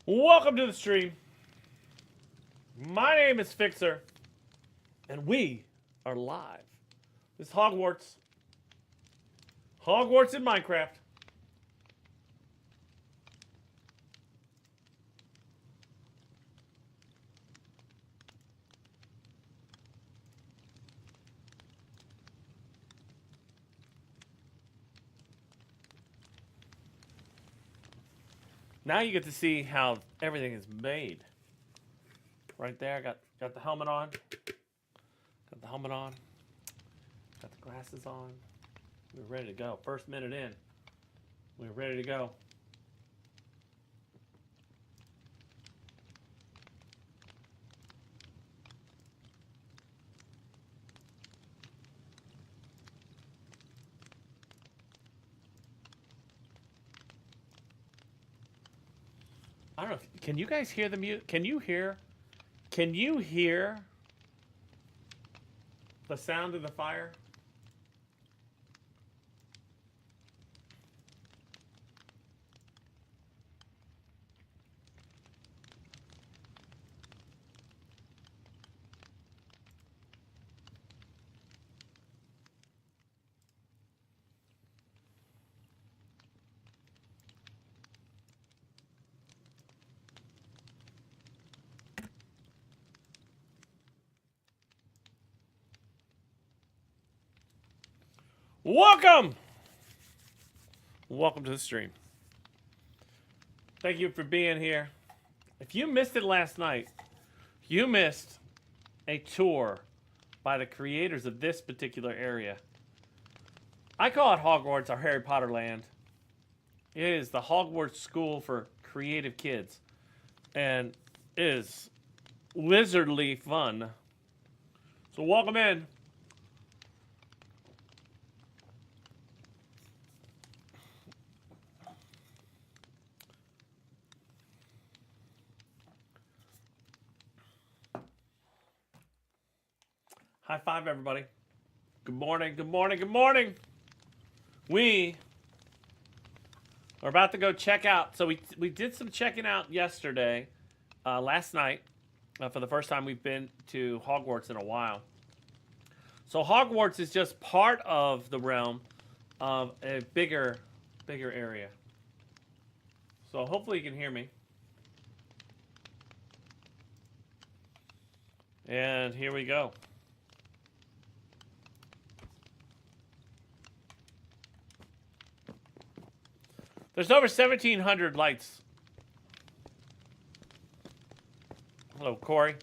Welcome to the stream. My name is Fixer, and we are live. This is Hogwarts. Hogwarts in Minecraft. Now you get to see how everything is made. Right there, I got the helmet on. Got the helmet on. Got the glasses on. We're ready to go. First minute in. We're ready to go. I don't know. Can you guys hear the music? Can you hear the sound of the fire? Welcome! Welcome to the stream. Thank you for being here. If you missed it last night, you missed a tour by the creators of this particular area. I call it Hogwarts or Harry Potter land. It is the Hogwarts School for Creative Kids. And it is lizardly fun. So welcome in. High five, everybody. Good morning, good morning, good morning. We are about to go check out. So we did some checking out yesterday, last night, for the first time we've been to Hogwarts in a while. So Hogwarts is just part of the realm of a bigger area. So hopefully you can hear me. And here we go. There's over 1,700 lights. Hello, Corey.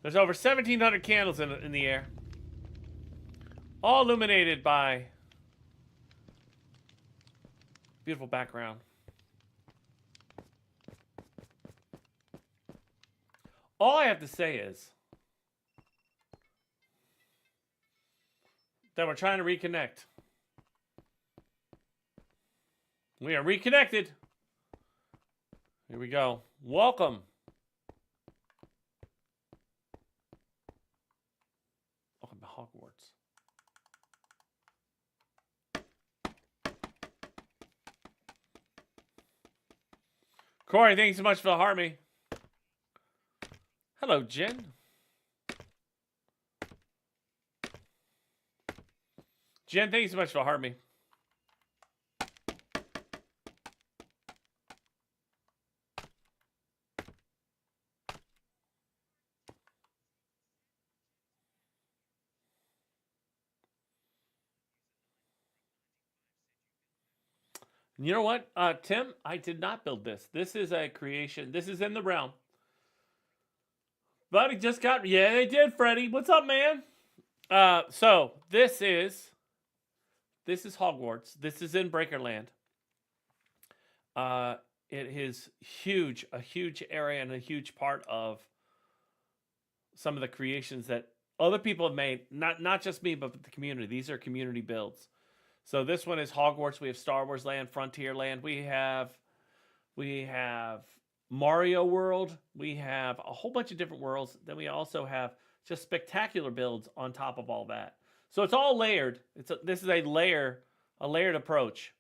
There's over 1,700 candles in the air. All illuminated by beautiful background. All I have to say is that we're trying to reconnect. We are reconnected. Here we go. Welcome. Welcome to Hogwarts. Corey, thanks so much for the heart me. Hello, Jen. Jen, thanks so much for the heart me. You know what, Tim? I did not build this. This is a creation. This is in the realm. Buddy just got... Yeah, they did, Freddie. What's up, man? So, this is Hogwarts. This is in Breakerland. It is huge. A huge area and a huge part of some of the creations that other people have made. Not just me, but the community. These are community builds. So this one is Hogwarts. We have Star Wars Land, Frontier Land. We have Mario World. We have a whole bunch of different worlds. Then we also have just spectacular builds on top of all that. So it's all layered. This is a layered approach.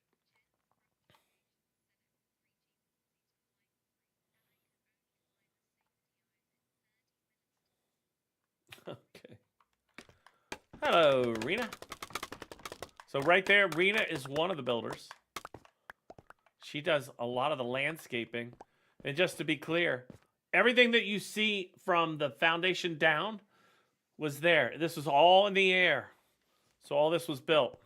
Hello, Rena. So right there, Rena is one of the builders. She does a lot of the landscaping. And just to be clear, everything that you see from the foundation down was there. This was all in the air. So all this was built.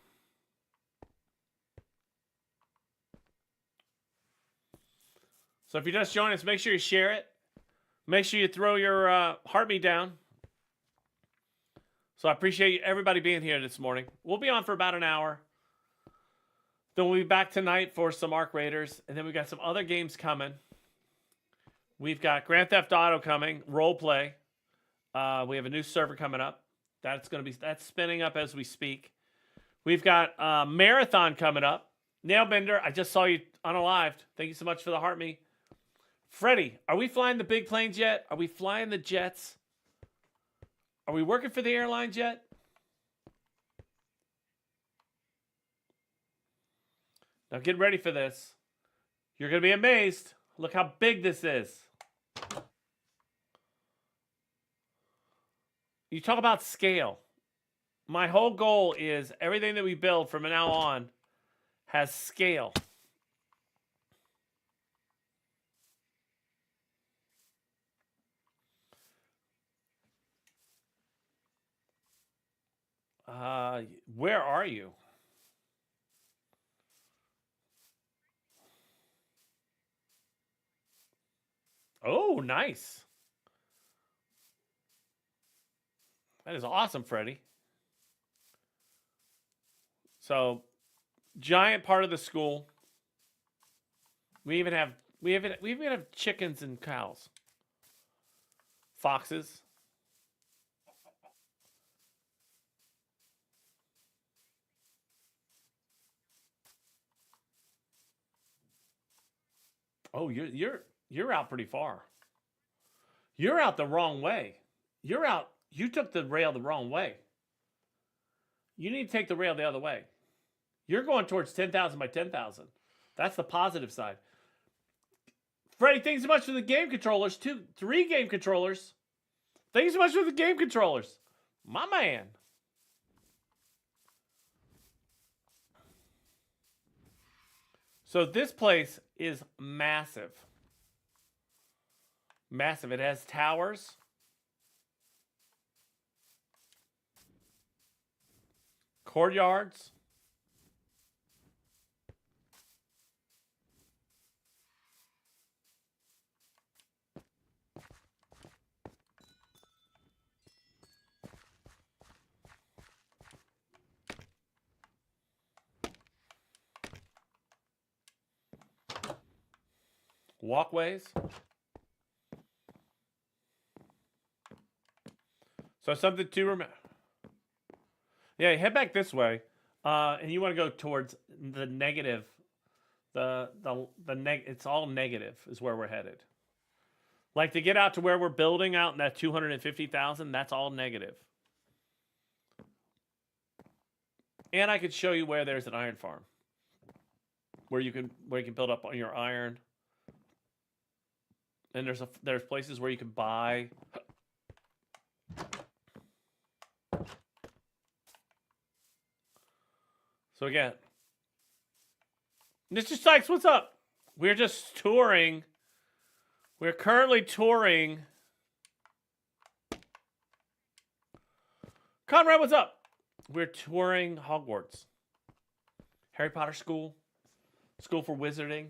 So if you just joined us, make sure you share it. Make sure you throw your heartbeat down. So I appreciate everybody being here this morning. We'll be on for about an hour. Then we'll be back tonight for some Arc Raiders. And then we've got some other games coming. We've got Grand Theft Auto coming, role play. We have a new server coming up. That's spinning up as we speak. We've got Marathon coming up. Nailbender, I just saw you unalived. Thank you so much for the heart me. Freddie, are we flying the big planes yet? Are we flying the jets? Are we working for the airlines yet? Now get ready for this. You're going to be amazed. Look how big this is. You talk about scale. My whole goal is everything that we build from now on has scale. Where are you? Oh, nice. That is awesome, Freddie. So, giant part of the school. We even have chickens and cows. Foxes. Oh, you're out pretty far. You're out the wrong way. You're out. You took the rail the wrong way. You need to take the rail the other way. You're going towards 10,000 by 10,000. That's the positive side. Freddie, thanks so much for the game controllers. 3 game controllers. Thanks so much for the game controllers. My man. So this place is massive. Massive. It has towers. Courtyards. Walkways. So something to remember. Yeah, head back this way, and you want to go towards the negative. It's all negative is where we're headed. Like to get out to where we're building out in that 250,000. That's all negative. And I could show you where there's an iron farm, where you can build up on your iron. And there's places where you can buy. So again, Mr. Sykes, what's up? We're just touring. We're currently touring. Conrad, what's up? We're touring Hogwarts. Harry Potter School. School for Wizarding.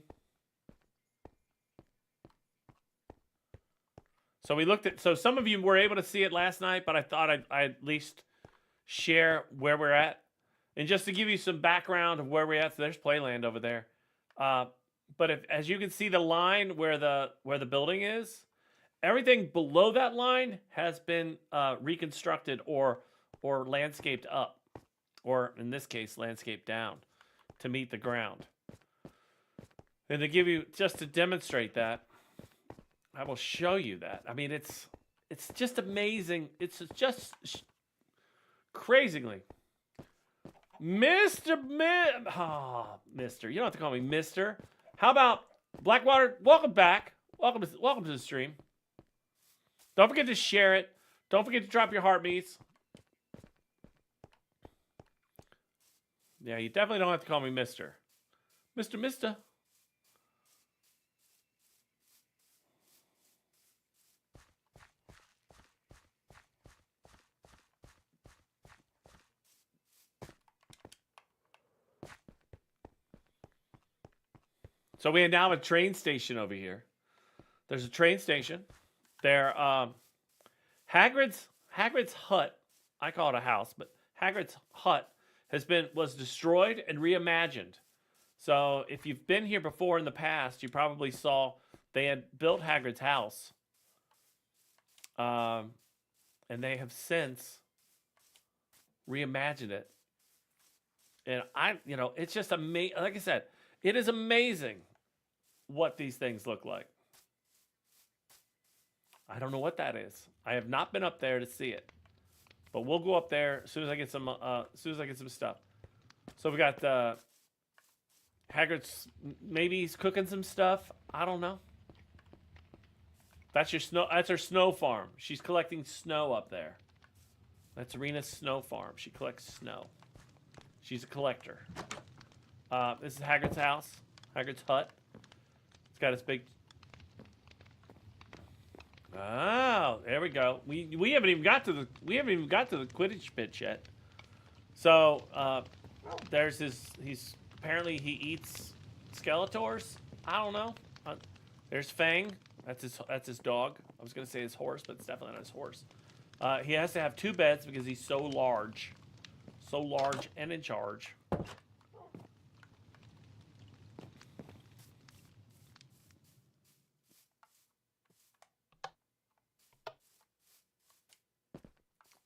So we looked at, so some of you were able to see it last night, but I thought I'd at least share where we're at. And just to give you some background of where we're at, so there's Playland over there. But as you can see the line where the building is, everything below that line has been reconstructed or landscaped up, or in this case, landscaped down to meet the ground. And to give you, just to demonstrate that, I will show you that. I mean, it's just amazing. It's just crazily. Mister. You don't have to call me Mister. How about Blackwater? Welcome back. Welcome to the stream. Don't forget to share it. Don't forget to drop your heartbeats. Yeah, you definitely don't have to call me Mister. Mister. So we now have a train station over here. There's a train station. There, Hagrid's hut. I call it a house, but Hagrid's hut was destroyed and reimagined. So if you've been here before in the past, you probably saw they had built Hagrid's house, and they have since reimagined it. And it's just amazing. Like I said, it is amazing what these things look like. I don't know what that is. I have not been up there to see it, but we'll go up there as soon as I get some stuff. So we got Hagrid's. Maybe he's cooking some stuff. I don't know. That's her snow farm. She's collecting snow up there. That's Rena's snow farm. She collects snow. She's a collector. This is Hagrid's house. Hagrid's hut. It's got its big. Oh, there we go. We haven't even got to the Quidditch pitch yet. So there's he's apparently he eats Skeletors. I don't know. There's Fang. That's his dog. I was gonna say his horse, but it's definitely not his horse. He has to have 2 beds because he's so large and in charge.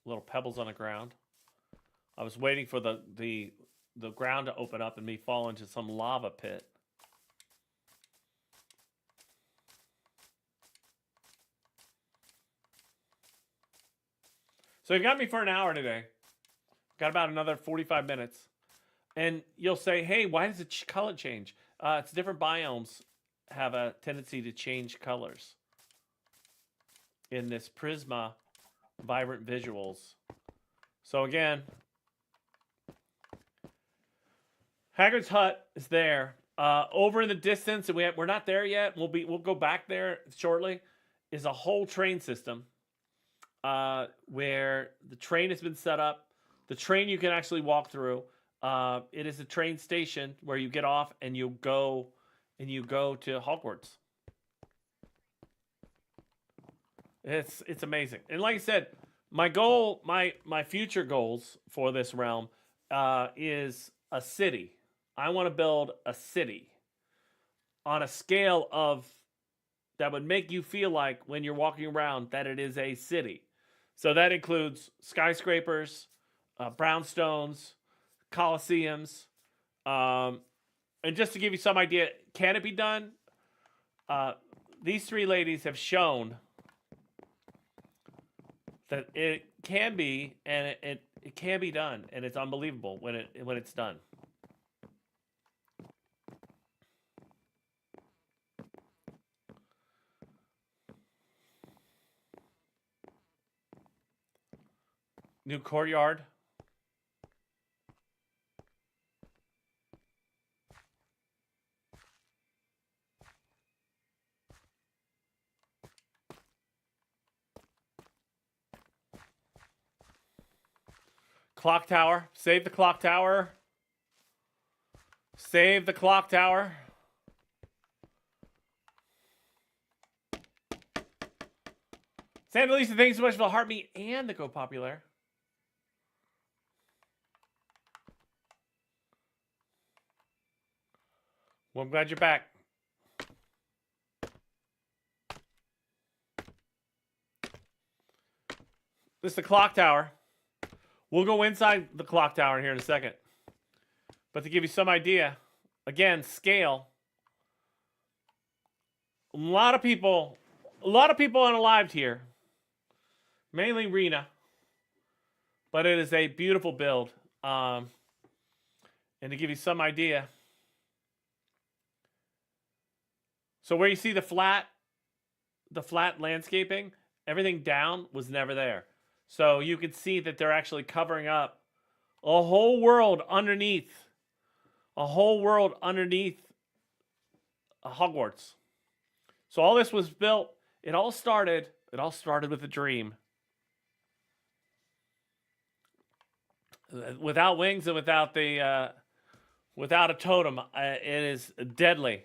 Little pebbles on the ground. I was waiting for the ground to open up and me fall into some lava pit. So you've got me for an hour today. Got about another 45 minutes. And you'll say, hey, why does the color change? It's different biomes have a tendency to change colors in this Prisma Vibrant Visuals. So again, Hagrid's hut is there. Over in the distance, and we're not there yet. We'll go back there shortly. Is a whole train system where the train has been set up. The train you can actually walk through. It is a train station where you get off and you go to Hogwarts. It's amazing. And like I said, my goal, my future goals for this realm is a city. I want to build a city on a scale of that would make you feel like when you're walking around that it is a city. So that includes skyscrapers, brownstones, coliseums, and just to give you some idea, can it be done? These 3 ladies have shown that it can be, and it can be done, and it's unbelievable when it's done. New courtyard. Clock tower. Save the clock tower. Save the clock tower. Sam Lisa, thanks so much for the heartbeat and the Go Popular. Well, I'm glad you're back. This is the clock tower. We'll go inside the clock tower here in a second. But to give you some idea, again, scale. A lot of people unalived here. Mainly Rena. But it is a beautiful build. And to give you some idea. So where you see the flat landscaping, everything down was never there. So you can see that they're actually covering up a whole world underneath a whole world underneath Hogwarts. So all this was built. It all started with a dream. Without wings and without the without a totem, it is deadly.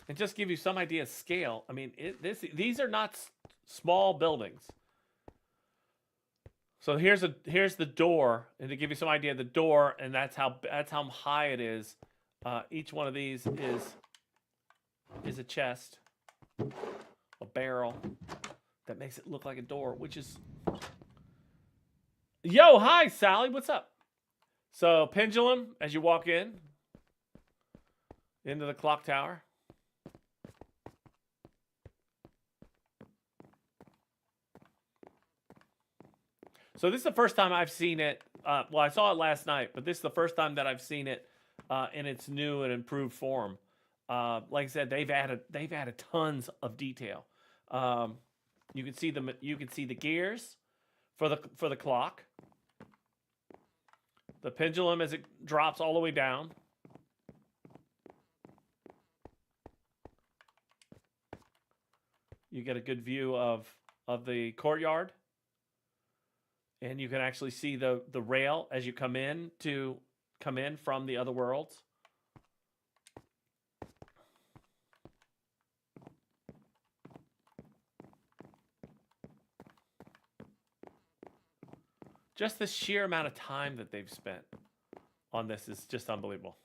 And just give you some idea of scale. I mean, these are not small buildings. So here's the door, and to give you some idea of the door, and that's how high it is. Each one of these is a chest, a barrel that makes it look like a door, which is. Yo, hi Sally, what's up? So pendulum as you walk into the clock tower. So this is the first time I've seen it. Well, I saw it last night, but this is the first time that I've seen it in its new and improved form. Like I said, they've added tons of detail. You can see the gears for the clock, the pendulum as it drops all the way down. You get a good view of the courtyard. And you can actually see the rail as you come in from the other worlds. Just the sheer amount of time that they've spent on this is just unbelievable.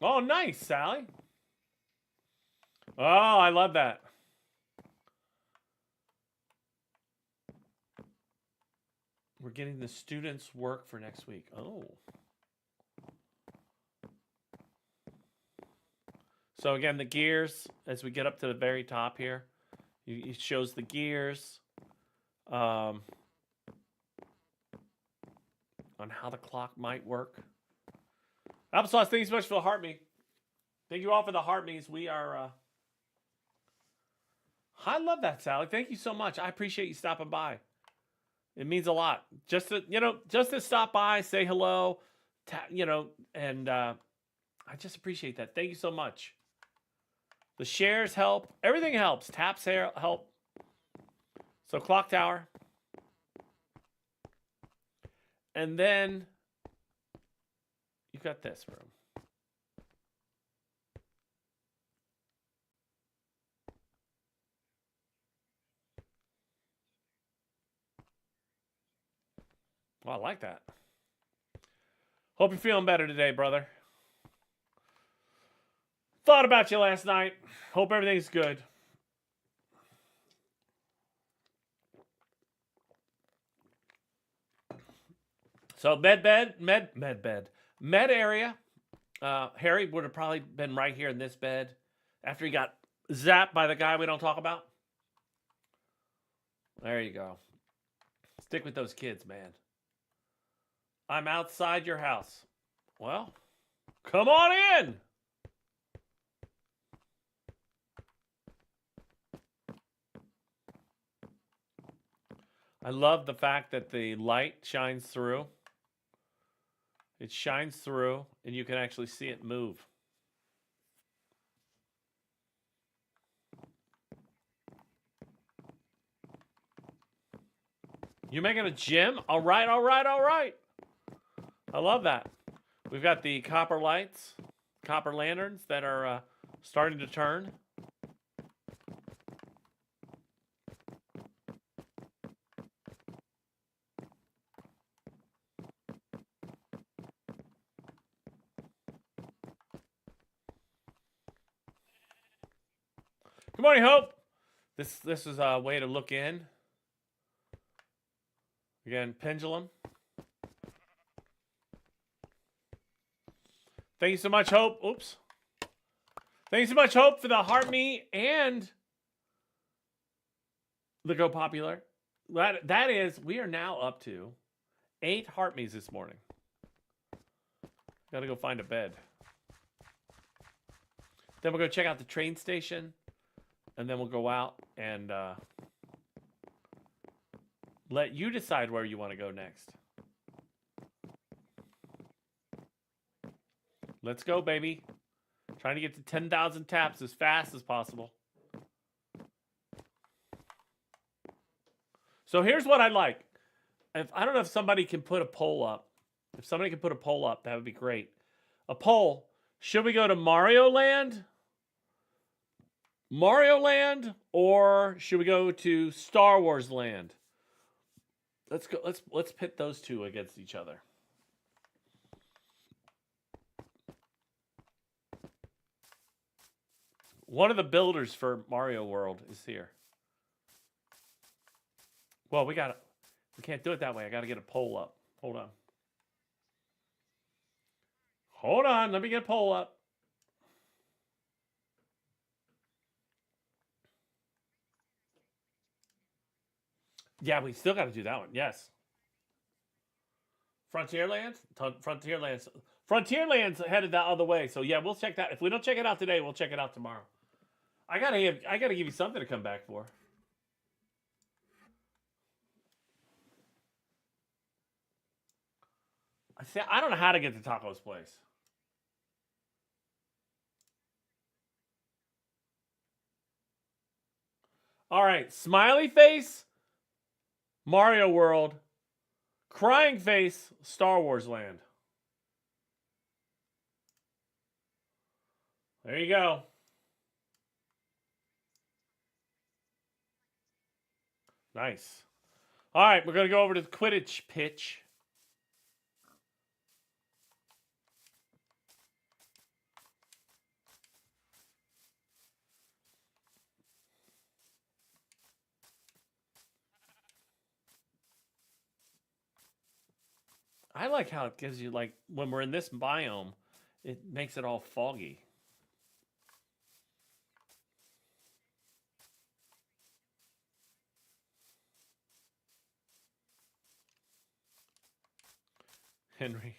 Oh, nice, Sally. Oh, I love that. We're getting the students' work for next week. Oh. So again, the gears, as we get up to the very top here, it shows the gears on how the clock might work. Applesauce, thank you so much for the heart me. Thank you all for the heart me's. We are... I love that, Sally. Thank you so much. I appreciate you stopping by. It means a lot. Just to stop by, say hello, and I just appreciate that. Thank you so much. The shares help. Everything helps. Taps help. So clock tower. And then you got this room. Well, I like that. Hope you're feeling better today, brother. Thought about you last night. Hope everything's good. So med area. Harry would have probably been right here in this bed after he got zapped by the guy we don't talk about. There you go. Stick with those kids, man. I'm outside your house. Well, come on in. I love the fact that the light shines through. It shines through, and you can actually see it move. You making a gym? All right, all right, all right. I love that. We've got the copper lights, copper lanterns that are starting to turn. Good morning, Hope. This is a way to look in. Again, pendulum. Thank you so much, Hope. Oops. Thank you so much, Hope, for the heart me and the Go Popular. That is, we are now up to 8 heart me's this morning. Gotta go find a bed. Then we'll go check out the train station. And then we'll go out and let you decide where you want to go next. Let's go, baby. Trying to get to 10,000 taps as fast as possible. So here's what I'd like. I don't know if somebody can put a poll up. If somebody can put a poll up, that would be great. A poll. Should we go to Mario Land? Or should we go to Star Wars Land? Let's go. Let's pit those two against each other. One of the builders for Mario World is here. Well, we can't do it that way. I got to get a poll up. Hold on. Let me get a poll up. Yeah, we still got to do that one. Yes. Frontierlands headed that other way. So yeah, we'll check that. If we don't check it out today, we'll check it out tomorrow. I gotta give you something to come back for. I don't know how to get to Taco's place. All right, smiley face, Mario World, crying face, Star Wars Land. There you go. Nice. All right, we're going to go over to the Quidditch pitch. I like how it gives you, like, when we're in this biome, it makes it all foggy. Henry.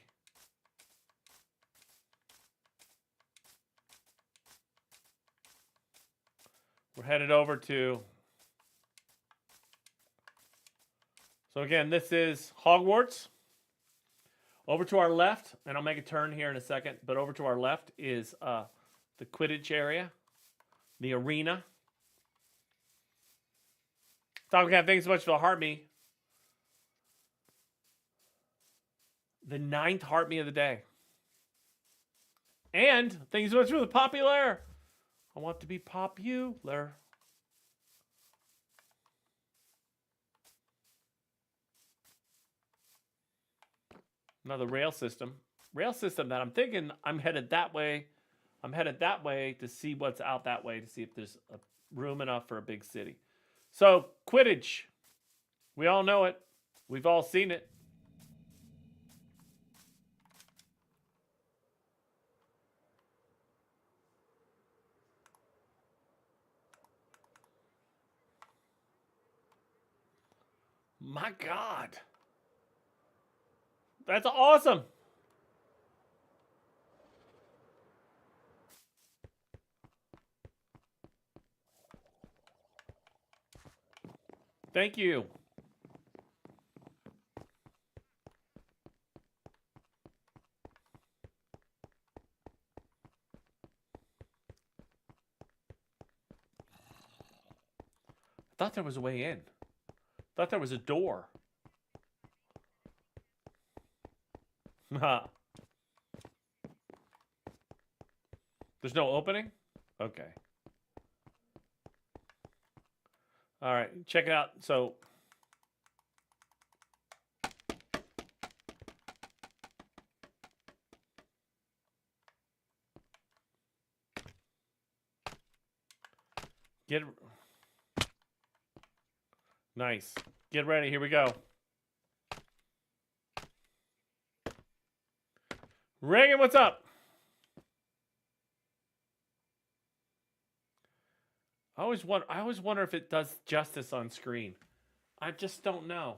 We're headed over to... So again, this is Hogwarts. Over to our left, and I'll make a turn here in a second, but over to our left is the Quidditch area, the arena. Tomcat, thanks so much for the heart me. The 9th heart me of the day. And thank you so much for the popular. I want to be popular. Another rail system. Rail system that I'm thinking I'm headed that way. I'm headed that way to see what's out that way, to see if there's room enough for a big city. So, Quidditch. We all know it. We've all seen it. My God. That's awesome. Thank you. I thought there was a way in. I thought there was a door. There's no opening? Okay. All right, check it out. So, nice. Get ready. Here we go. Reagan, what's up? I always wonder if it does justice on screen. I just don't know.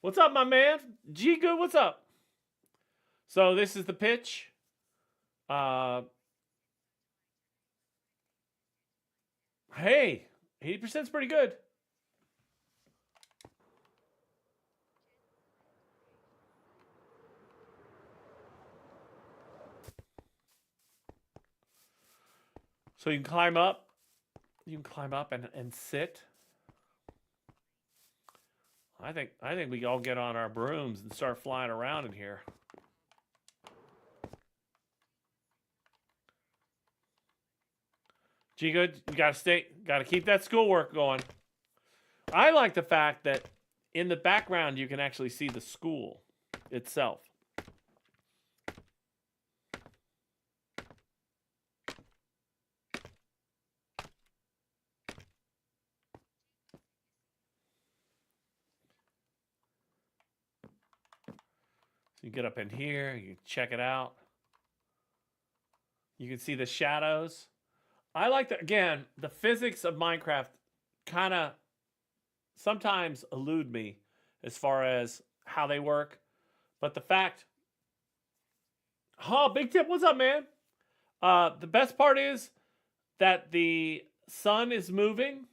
What's up, my man? G Good, what's up? So this is the pitch. Hey, 80% is pretty good. So you can climb up. You can climb up and sit. I think we all get on our brooms and start flying around in here. G good, you gotta keep that schoolwork going. I like the fact that in the background you can actually see the school itself. So you get up in here, you check it out. You can see the shadows. I like that, again, the physics of Minecraft kind of sometimes elude me as far as how they work. But the fact, oh, Big Tip, what's up, man? The best part is that the sun is moving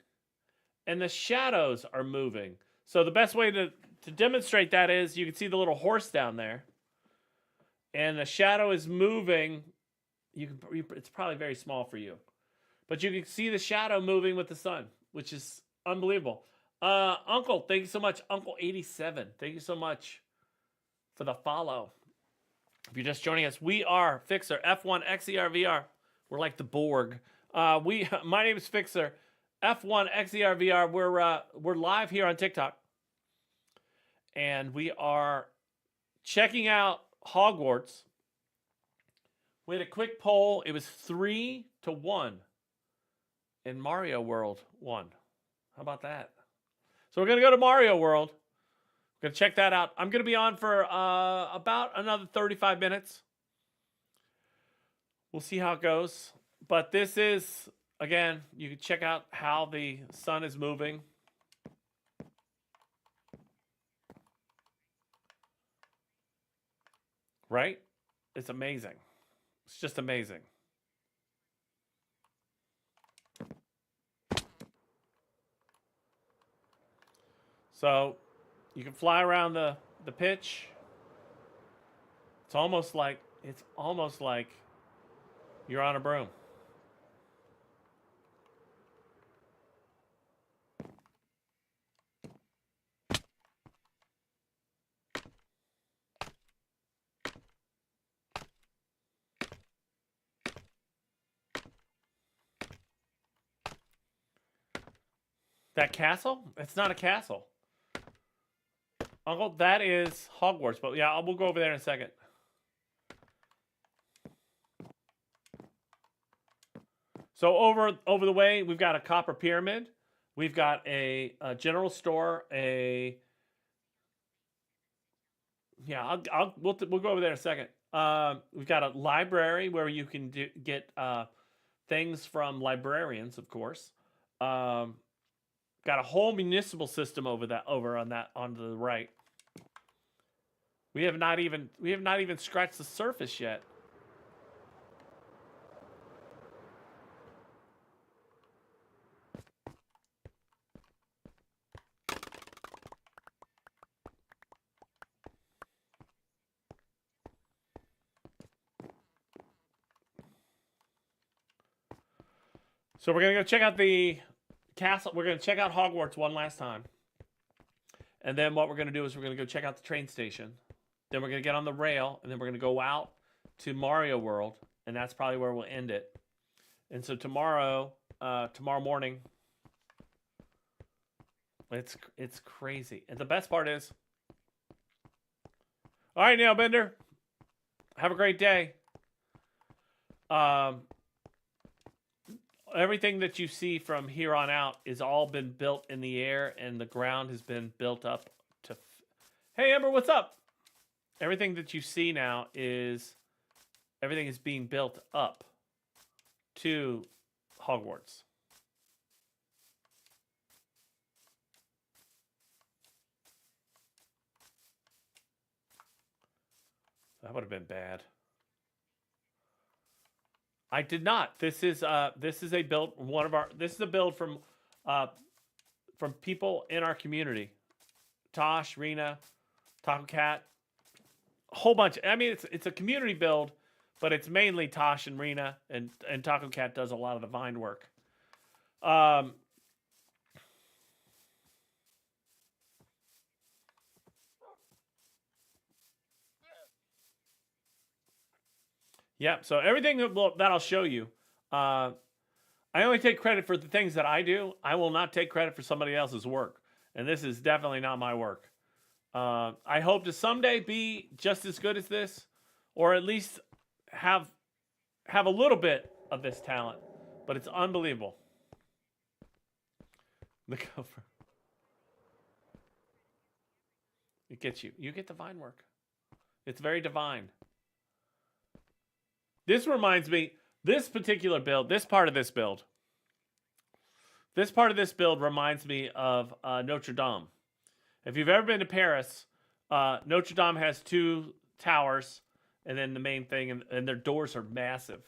and the shadows are moving. So the best way to demonstrate that is you can see the little horse down there. And the shadow is moving. It's probably very small for you. But you can see the shadow moving with the sun, which is unbelievable. Uncle, thank you so much. Uncle87, thank you so much for the follow. If you're just joining us, we are Fixer, F1XERVR. We're like the Borg. My name is Fixer, F1XERVR. We're live here on TikTok. And we are checking out Hogwarts. We had a quick poll. It was 3-1. And Mario World won. How about that? So we're going to go to Mario World. We're going to check that out. I'm going to be on for about another 35 minutes. We'll see how it goes. But this is, again, you can check out how the sun is moving. Right? It's amazing. It's just amazing. So you can fly around the pitch. It's almost like you're on a broom. That castle? It's not a castle. Uncle, that is Hogwarts. But yeah, we'll go over there in a second. So over the way, we've got a copper pyramid. We've got a general store. We'll go over there in a second. We've got a library where you can get things from librarians, of course. Got a whole municipal system on the right. We have not even scratched the surface yet. So we're gonna go check out the castle. We're gonna check out Hogwarts one last time, and then what we're gonna do is we're gonna go check out the train station. Then we're gonna get on the rail, and then we're gonna go out to Mario World, and that's probably where we'll end it. And so tomorrow morning, it's crazy. And the best part is, all right, Nail Bender, have a great day. Everything that you see from here on out is all been built in the air, and the ground has been built up to. Hey, Amber, what's up? Everything that you see now everything is being built up to Hogwarts. That would have been bad. I did not. This is a build this is a build from people in our community. Tosh, Rena, Taco Cat, a whole bunch. I mean, it's a community build, but it's mainly Tosh and Rena, and Taco Cat does a lot of the vine work. Yeah, so everything that I'll show you, I only take credit for the things that I do. I will not take credit for somebody else's work. And this is definitely not my work. I hope to someday be just as good as this, or at least have a little bit of this talent. But it's unbelievable. The cover. It gets you. You get the vine work. It's very divine. This reminds me, this particular build, this part of this build reminds me of Notre Dame. If you've ever been to Paris, Notre Dame has 2 towers and then the main thing, and their doors are massive.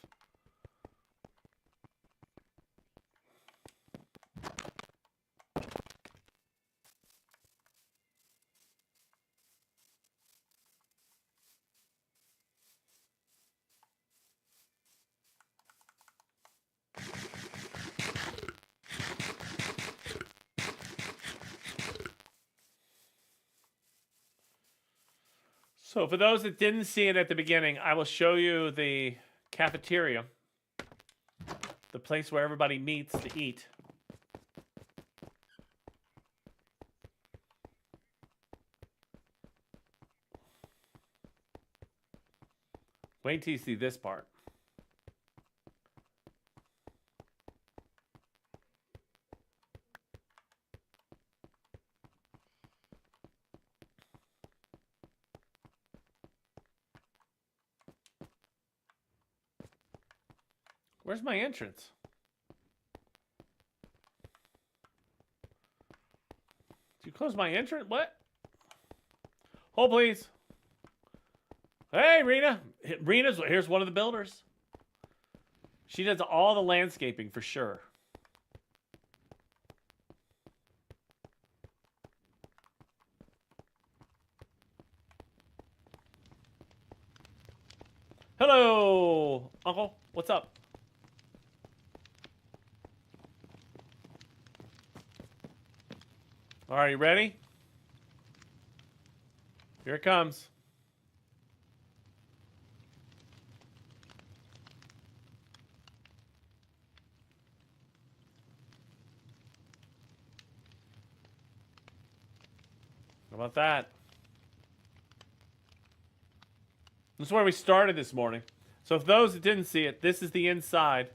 So for those that didn't see it at the beginning, I will show you the cafeteria, the place where everybody meets to eat. Wait till you see this part. Where's my entrance? Did you close my entrance? What? Hold, please. Hey, Rena. Here's one of the builders. She does all the landscaping for sure. Hello, Uncle. What's up? All right, you ready? Here it comes. How about that? This is where we started this morning. So for those that didn't see it, this is the inside.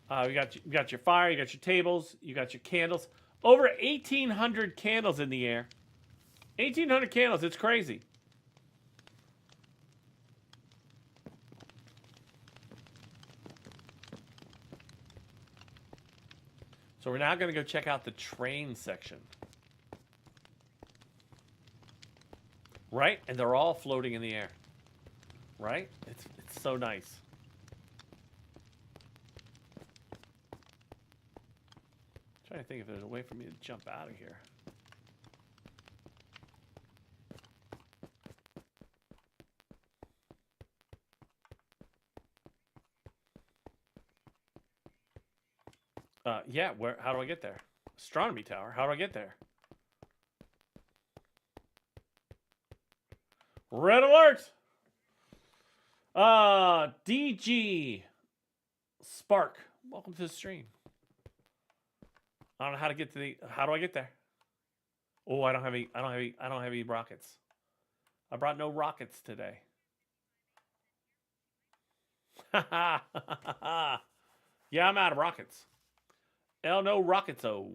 You got your fire, you got your tables, you got your candles. Over 1,800 candles in the air. 1,800 candles, it's crazy. So we're now going to go check out the train section. Right? And they're all floating in the air. Right? It's so nice. I'm trying to think if there's a way for me to jump out of here. Yeah, how do I get there? Astronomy tower, how do I get there? Red alert! DG Spark, welcome to the stream. I don't know how to get to the. How do I get there? Oh, I don't have any rockets. I brought no rockets today. Yeah, I'm out of rockets. No rockets. Oh.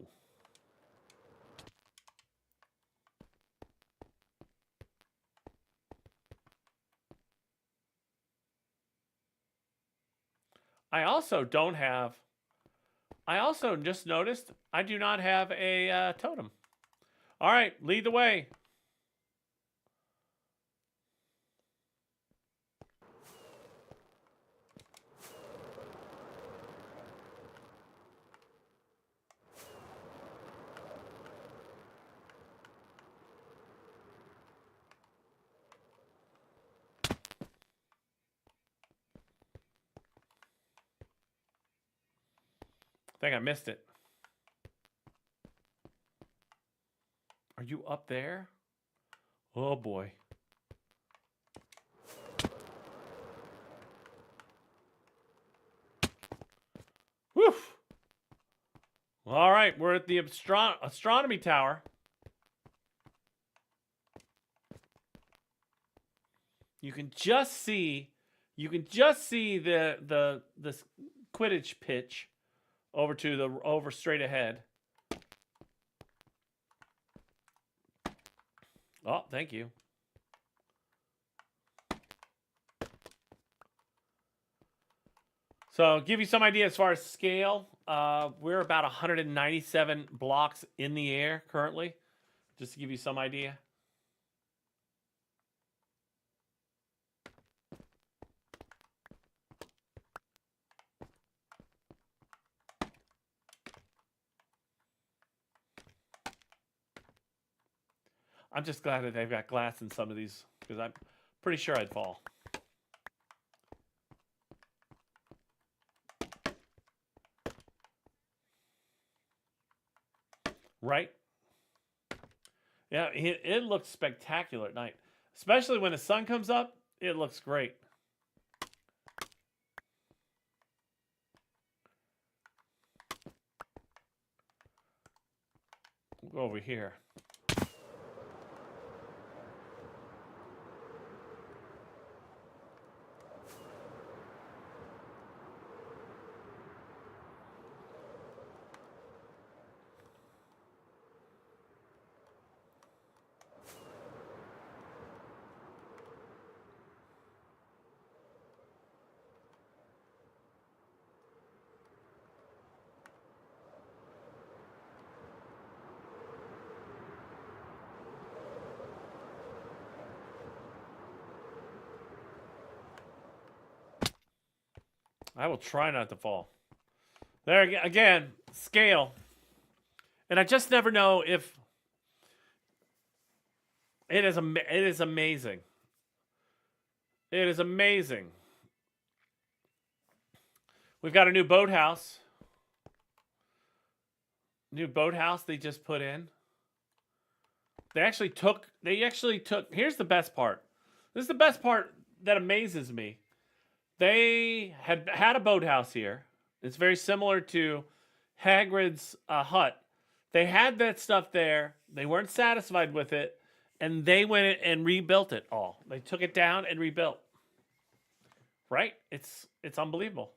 I also just noticed I do not have a totem. All right, lead the way. I think I missed it. Are you up there? Oh boy. Woof. All right, we're at the astronomy tower. You can just see the Quidditch pitch over straight ahead. Oh, thank you. So, give you some idea as far as scale. We're about 197 blocks in the air currently, just to give you some idea. I'm just glad that they've got glass in some of these, because I'm pretty sure I'd fall. Right? Yeah, it looks spectacular at night. Especially when the sun comes up, it looks great. We'll go over here. I will try not to fall. There again, scale. And I just never know if it is amazing. It is amazing. We've got a new boathouse. New boathouse they just put in. They actually took here's the best part. This is the best part that amazes me. They had a boathouse here. It's very similar to Hagrid's hut. They had that stuff there. They weren't satisfied with it, and they went and rebuilt it all. They took it down and rebuilt. Right? It's unbelievable.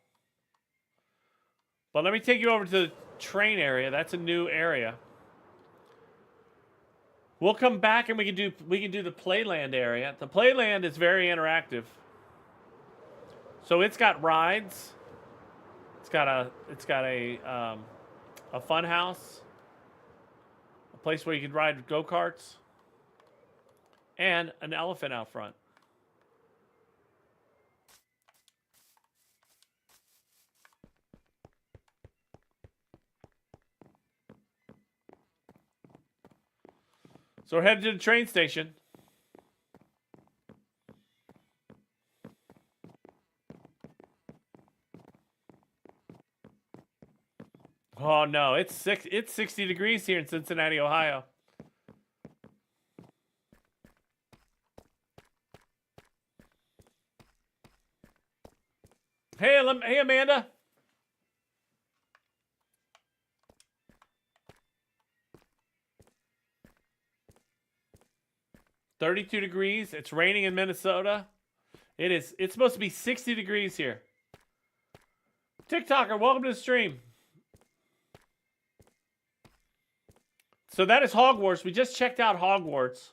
But let me take you over to the train area. That's a new area. We'll come back and we can do the Playland area. The Playland is very interactive. So it's got rides. It's got a fun house, a place where you can ride go-karts, and an elephant out front. So we're headed to the train station. Oh no, it's 60 degrees here in Cincinnati, Ohio. Hey, Amanda. $32 degrees. It's raining in Minnesota. It's supposed to be 60 degrees here. TikToker, welcome to the stream. So that is Hogwarts. We just checked out Hogwarts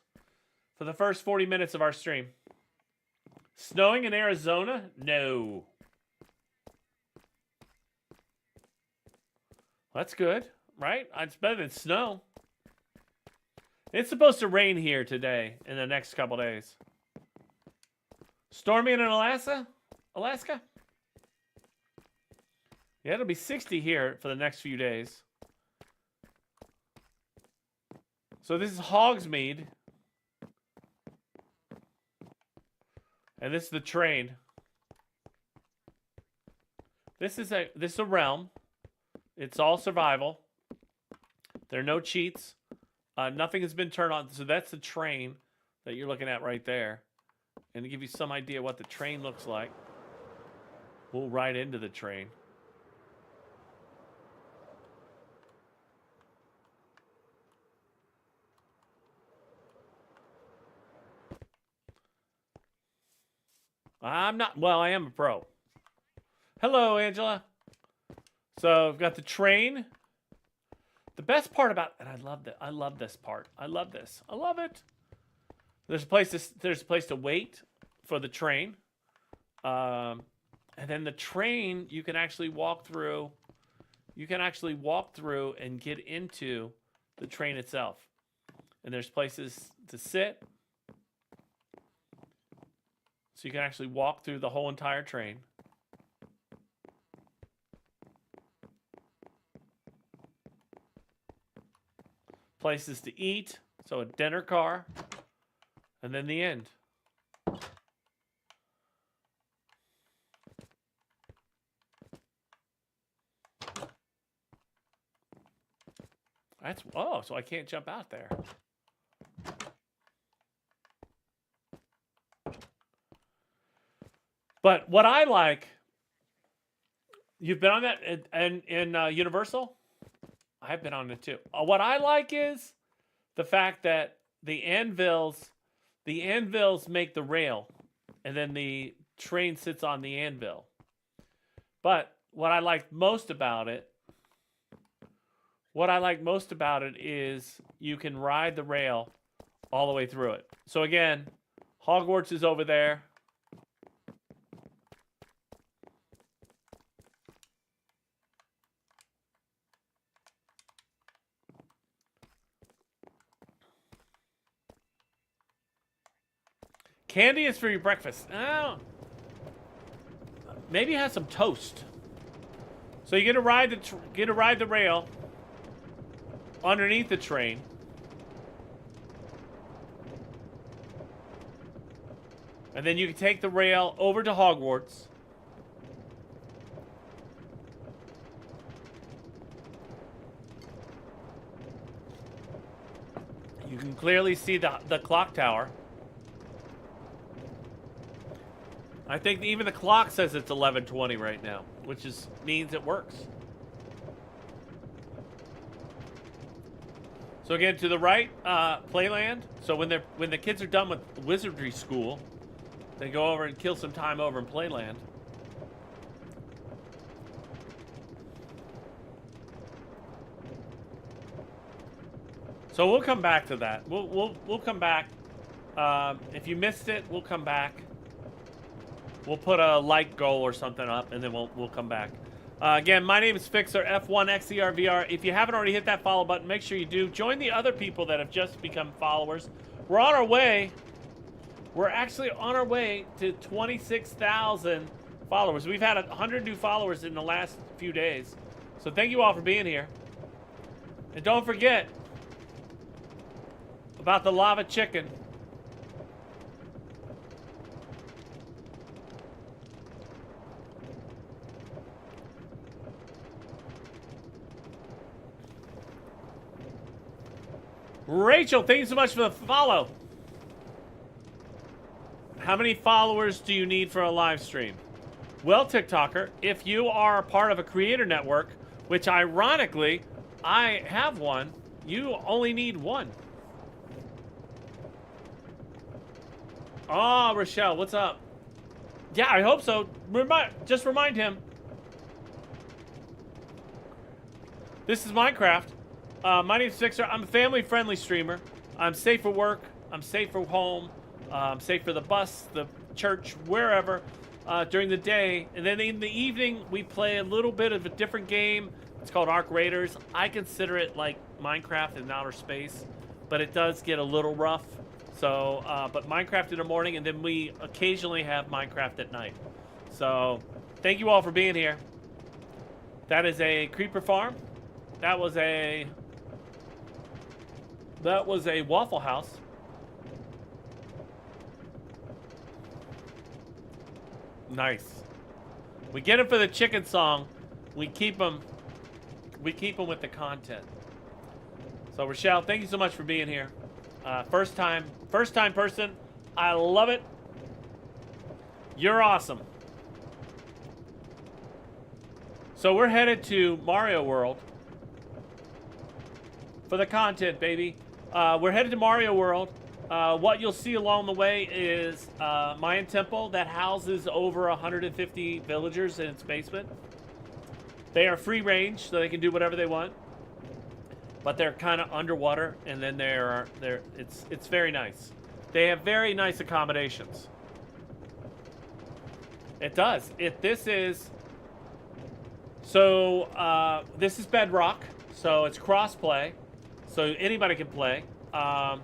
for the first 40 minutes of our stream. Snowing in Arizona? No. That's good, right? It's better than snow. It's supposed to rain here today in the next couple days. Stormy in Alaska? Yeah, it'll be 60 here for the next few days. So this is Hogsmeade. And this is the train. This is a realm. It's all survival. There are no cheats. Nothing has been turned on. So that's the train that you're looking at right there. And to give you some idea what the train looks like, we'll ride into the train. I'm not, well, I am a pro. Hello, Angela. So I've got the train. The best part about, and I love this part. I love this. I love it. There's a place to wait for the train. And then the train, you can actually walk through. You can actually walk through and get into the train itself. And there's places to sit. So you can actually walk through the whole entire train. Places to eat. So a dinner car. And then the end. That's, oh, so I can't jump out there. But what I like, you've been on that in Universal? I've been on it too. What I like is the fact that the anvils make the rail, and then the train sits on the anvil. But what I like most about it is you can ride the rail all the way through it. So again, Hogwarts is over there. Candy is for your breakfast. Oh. Maybe have some toast. So you get to ride the rail underneath the train. And then you can take the rail over to Hogwarts. You can clearly see the clock tower. I think even the clock says it's 11:20 right now, which means it works. So again, to the right, Playland. So when the kids are done with wizardry school, they go over and kill some time over in Playland. So we'll come back to that. We'll come back. If you missed it, we'll come back. We'll put a like goal or something up, and then we'll come back. Again, my name is Fixer, F1XERVR. If you haven't already hit that follow button, make sure you do. Join the other people that have just become followers. We're on our way. We're actually on our way to 26,000 followers. We've had 100 new followers in the last few days. So thank you all for being here. And don't forget about the lava chicken. Rachel, thank you so much for the follow. How many followers do you need for a live stream? Well, TikToker, if you are part of a creator network, which ironically, I have one, you only need one. Oh, Rochelle, what's up? Yeah, I hope so. Just remind him. This is Minecraft. My name's Fixer. I'm a family-friendly streamer. I'm safe for work. I'm safe for home. I'm safe for the bus, the church, wherever during the day. And then in the evening, we play a little bit of a different game. It's called Ark Raiders. I consider it like Minecraft in outer space, but it does get a little rough. So, but Minecraft in the morning, and then we occasionally have Minecraft at night. So, thank you all for being here. That is a creeper farm. That was a Waffle House. Nice. We get them for the chicken song. We keep them We keep them with the content. So Rochelle, thank you so much for being here. First time person. I love it. You're awesome. So we're headed to Mario World for the content, baby. We're headed to Mario World. What you'll see along the way is Mayan Temple that houses over 150 villagers in its basement. They are free range, so they can do whatever they want. But they're kind of underwater, and then it's very nice. They have very nice accommodations. It does. This is Bedrock, so it's cross-play, so anybody can play. But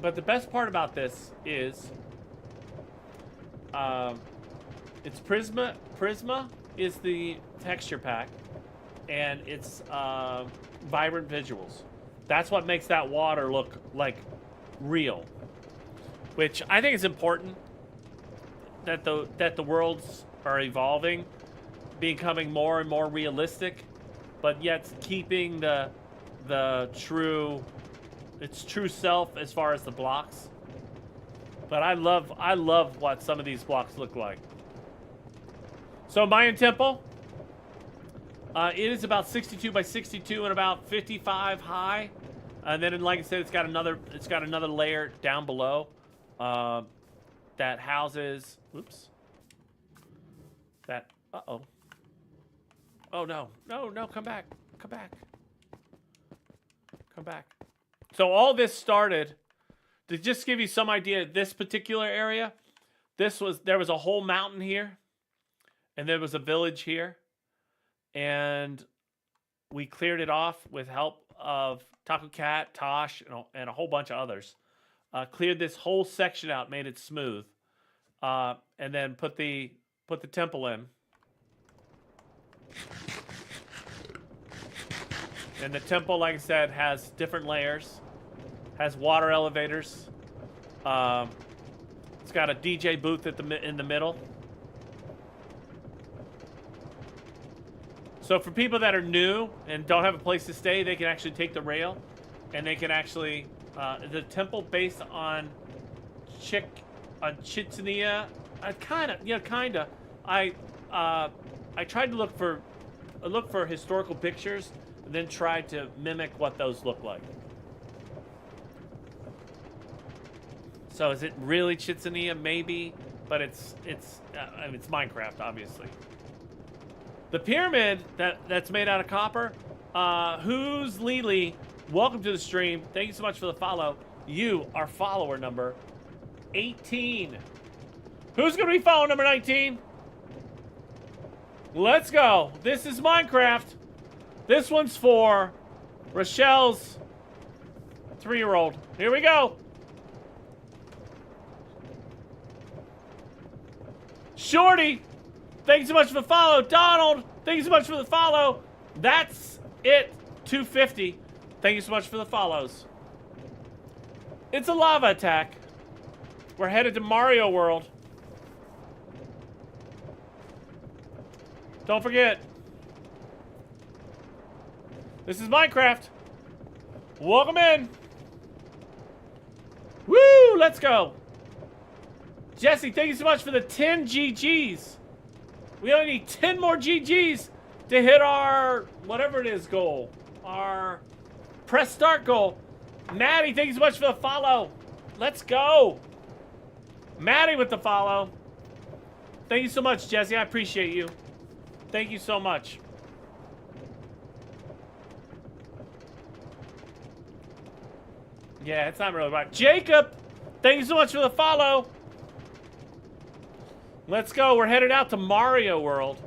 the best part about this is it's Prisma. Prisma is the texture pack, and it's vibrant visuals. That's what makes that water look like real, which I think is important. That the worlds are evolving, becoming more and more realistic, but yet keeping its true self as far as the blocks. But I love what some of these blocks look like. So Mayan Temple, it is about 62 by 62 and about 55 high, and then like I said, it's got another layer down below that houses. Oops. That. Uh-oh. Oh no! No! Come back! Come back! Come back! So all this started to just give you some idea. This particular area, there was a whole mountain here. And there was a village here, and we cleared it off with help of Taco Cat, Tosh, and a whole bunch of others. Cleared this whole section out, made it smooth, and then put the temple in. And the temple, like I said, has different layers, has water elevators. It's got a DJ booth in the middle. So for people that are new and don't have a place to stay, they can actually take the rail, and they can actually the temple based on Chitania, kinda. I tried to look for historical pictures, and then tried to mimic what those look like. So is it really Chitania? Maybe, but it's Minecraft, obviously. The pyramid that's made out of copper. Who's Lily? Welcome to the stream. Thank you so much for the follow. You are follower number 18. Who's gonna be follower number 19? Let's go. This is Minecraft. This one's for Rochelle's 3-year-old. Here we go. Shorty. Thank you so much for the follow. Donald, thank you so much for the follow. That's it. 250. Thank you so much for the follows. It's a lava attack. We're headed to Mario World. Don't forget. This is Minecraft. Welcome in. Woo, let's go. Jesse, thank you so much for the 10 GGs. We only need 10 more GGs to hit our, whatever it is, goal. Our press start goal. Maddie, thank you so much for the follow. Let's go. Maddie with the follow. Thank you so much, Jesse. I appreciate you. Thank you so much. Yeah, it's not really right. Jacob, thank you so much for the follow. Let's go. We're headed out to Mario World.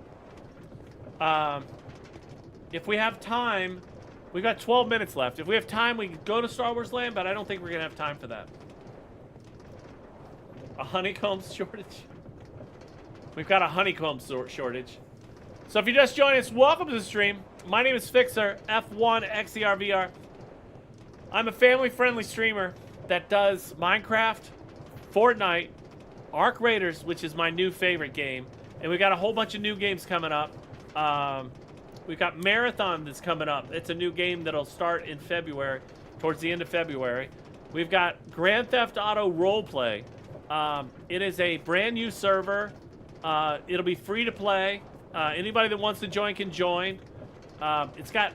If we have time, we've got 12 minutes left. If we have time, we can go to Star Wars Land, but I don't think we're going to have time for that. A honeycomb shortage? We've got a honeycomb shortage. So if you just joined us, welcome to the stream. My name is Fixer, F1XERVR. I'm a family-friendly streamer that does Minecraft, Fortnite, Arc Raiders, which is my new favorite game, and we got a whole bunch of new games coming up. We've got Marathon that's coming up. It's a new game that'll start in February, towards the end of February. We've got Grand Theft Auto Roleplay. It is a brand new server. It'll be free to play. Anybody that wants to join can join. It's got...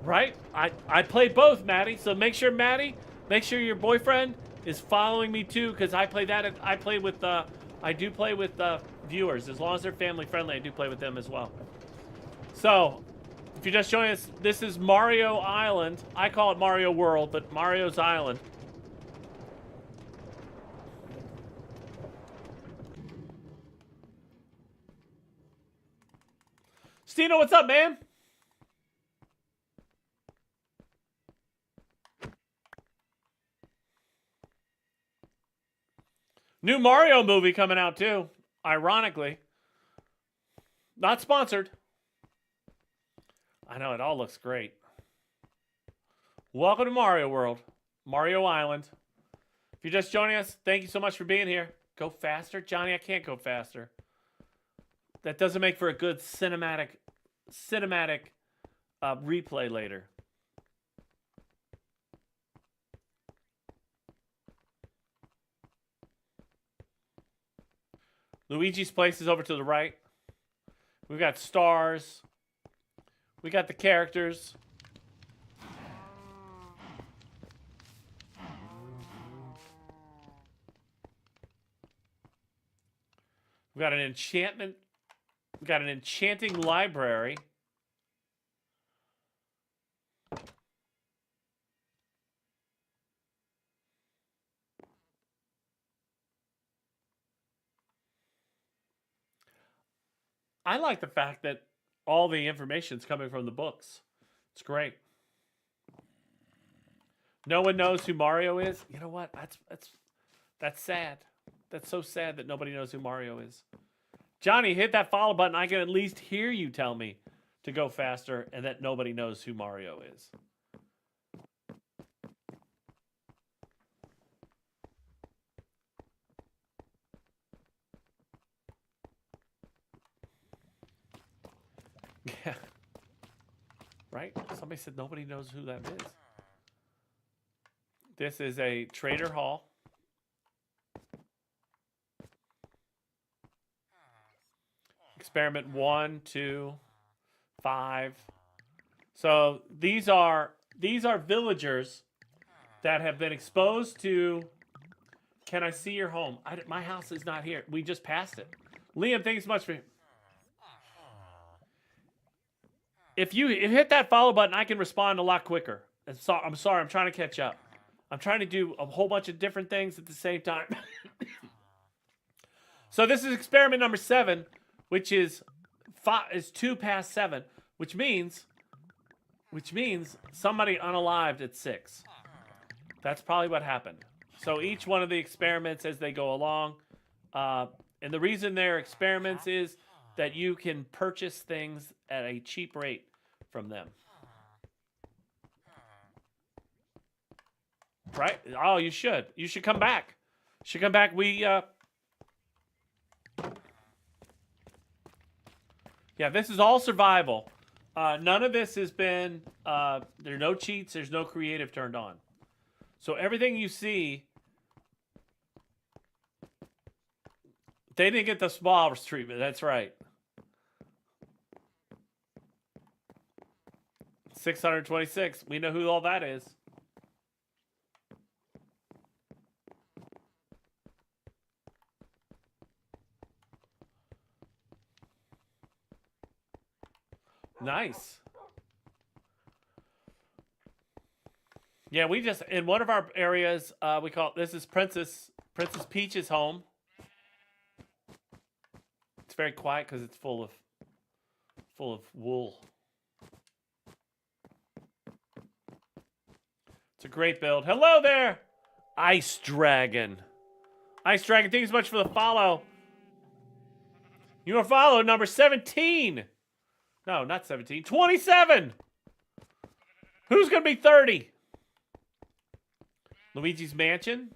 Right? I play both, Maddie. So make sure, Maddie, make sure your boyfriend is following me too, because I play that. I do play with viewers. As long as they're family friendly, I do play with them as well. So, if you're just joining us, this is Mario Island. I call it Mario World, but Mario's Island. Stino, what's up, man? New Mario movie coming out too, ironically. Not sponsored. I know, it all looks great. Welcome to Mario World, Mario Island. If you're just joining us, thank you so much for being here. Go faster? Johnny, I can't go faster. That doesn't make for a good cinematic replay later. Luigi's place is over to the right. We've got stars. We got the characters. We've got an enchantment. We've got an enchanting library. I like the fact that all the information is coming from the books. It's great. No one knows who Mario is. You know what? That's sad. That's so sad that nobody knows who Mario is. Johnny, hit that follow button. I can at least hear you tell me to go faster and that nobody knows who Mario is. Yeah. Right? Somebody said nobody knows who that is. This is a Trader Hall. Experiment 1, 2, 5. So these are villagers that have been exposed to. Can I see your home? My house is not here. We just passed it. Liam, thanks so much for. If you hit that follow button, I can respond a lot quicker. I'm sorry. I'm trying to catch up. I'm trying to do a whole bunch of different things at the same time. So this is experiment number 7, which is 2 past 7, which means somebody unalived at 6. That's probably what happened. So each one of the experiments as they go along, and the reason they're experiments is that you can purchase things at a cheap rate from them. Right? Oh, you should. You should come back. Yeah, this is all survival. None of this has been, there are no cheats, there's no creative turned on. So everything you see, they didn't get the spas treatment, that's right. 626, we know who all that is. Nice. Yeah, we just in one of our areas we call this is Princess Peach's home. It's very quiet because it's full of wool. It's a great build. Hello there, Ice Dragon. Ice Dragon, thank you so much for the follow. You are follow number 17. No, not 17. 27! Who's going to be 30? Luigi's Mansion.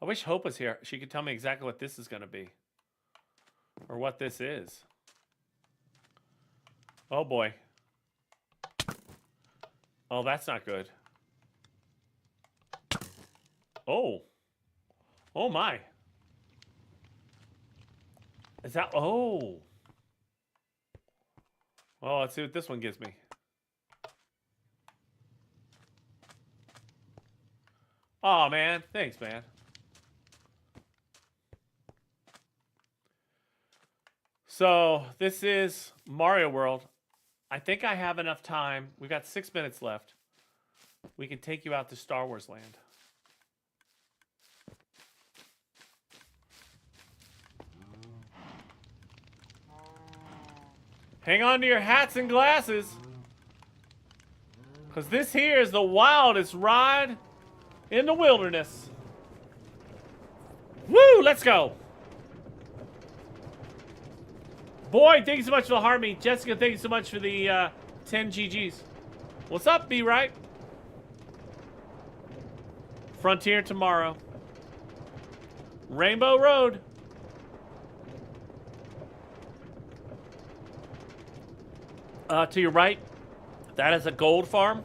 I wish Hope was here. She could tell me exactly what this is going to be. Or what this is. Oh, boy. Oh, that's not good. Oh. Oh, my. Is that... Oh. Oh, let's see what this one gives me. Oh, man. Thanks, man. So, this is Mario World. I think I have enough time. We've got 6 minutes left. We can take you out to Star Wars Land. Hang on to your hats and glasses. Because this here is the wildest ride in the wilderness. Woo, let's go. Boy, thank you so much for the Harmony. Jessica, thank you so much for the 10 GGs. What's up, B Right? Frontier tomorrow. Rainbow Road. To your right, that is a gold farm.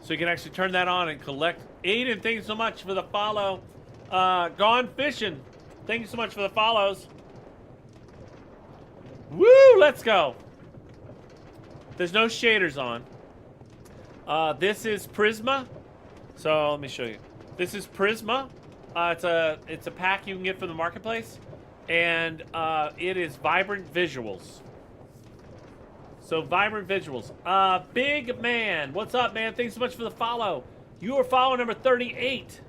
So you can actually turn that on and collect. Aiden, thank you so much for the follow. Gone Fishing, thank you so much for the follows. Woo, let's go. There's no shaders on. This is Prisma. So let me show you. This is Prisma. It's a pack you can get from the marketplace, and it is vibrant visuals. So vibrant visuals. Big Man, what's up, man? Thanks so much for the follow. You are follow number 38.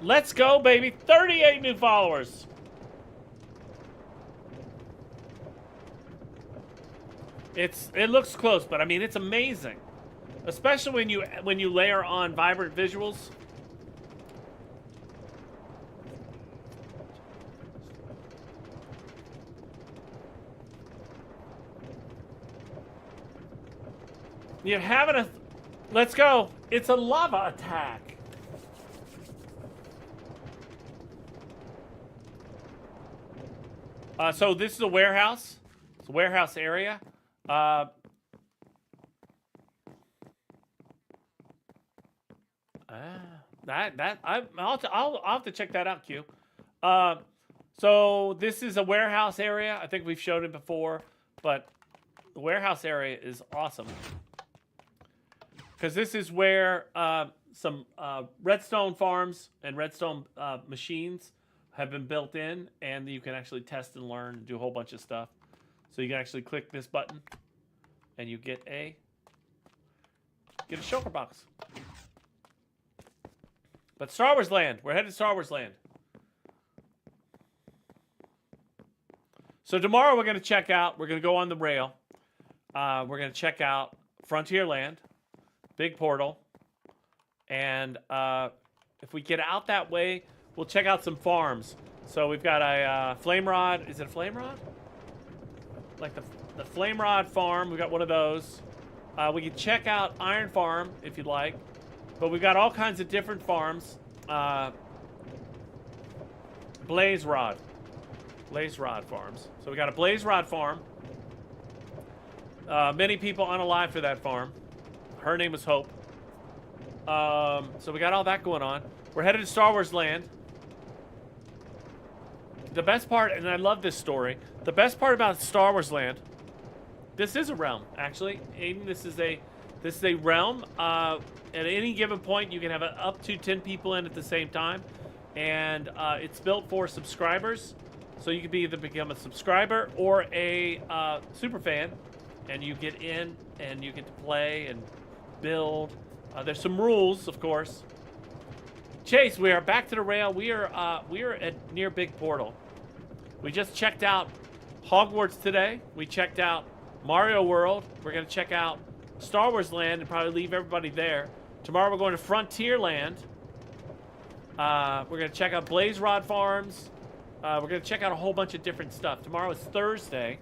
Let's go, baby. 38 new followers. It looks close, but I mean it's amazing, especially when you layer on vibrant visuals. You're having a... Let's go. It's a lava attack. So this is a warehouse. It's a warehouse area. I'll have to check that out, Q. So this is a warehouse area. I think we've showed it before, but the warehouse area is awesome. Because this is where some redstone farms and redstone machines have been built in, and you can actually test and learn and do a whole bunch of stuff. So you can actually click this button, and you get a shulker box. But Star Wars Land, we're headed to Star Wars Land. So tomorrow we're going to check out. We're going to go on the rail. We're going to check out Frontierland. Big portal. And if we get out that way, we'll check out some farms. So we've got a flame rod. Is it a flame rod? Like the flame rod farm. We got one of those. We can check out Iron Farm if you'd like. But we've got all kinds of different farms. Blaze Rod. Blaze Rod farms. So we got a Blaze Rod farm. Many people unalive for that farm. Her name is Hope. So we got all that going on. We're headed to Star Wars Land. The best part, and I love this story, the best part about Star Wars Land, this is a realm, actually. Aiden, this is a realm. At any given point, you can have up to 10 people in at the same time. And it's built for subscribers. So you can either become a subscriber or a super fan. And you get in and you get to play and build. There's some rules, of course. Chase, we are back to the rail. We are at near Big Portal. We just checked out Hogwarts today. We checked out Mario World. We're going to check out Star Wars Land and probably leave everybody there. Tomorrow we're going to Frontierland. We're going to check out Blaze Rod Farms. We're going to check out a whole bunch of different stuff. Tomorrow is Thursday.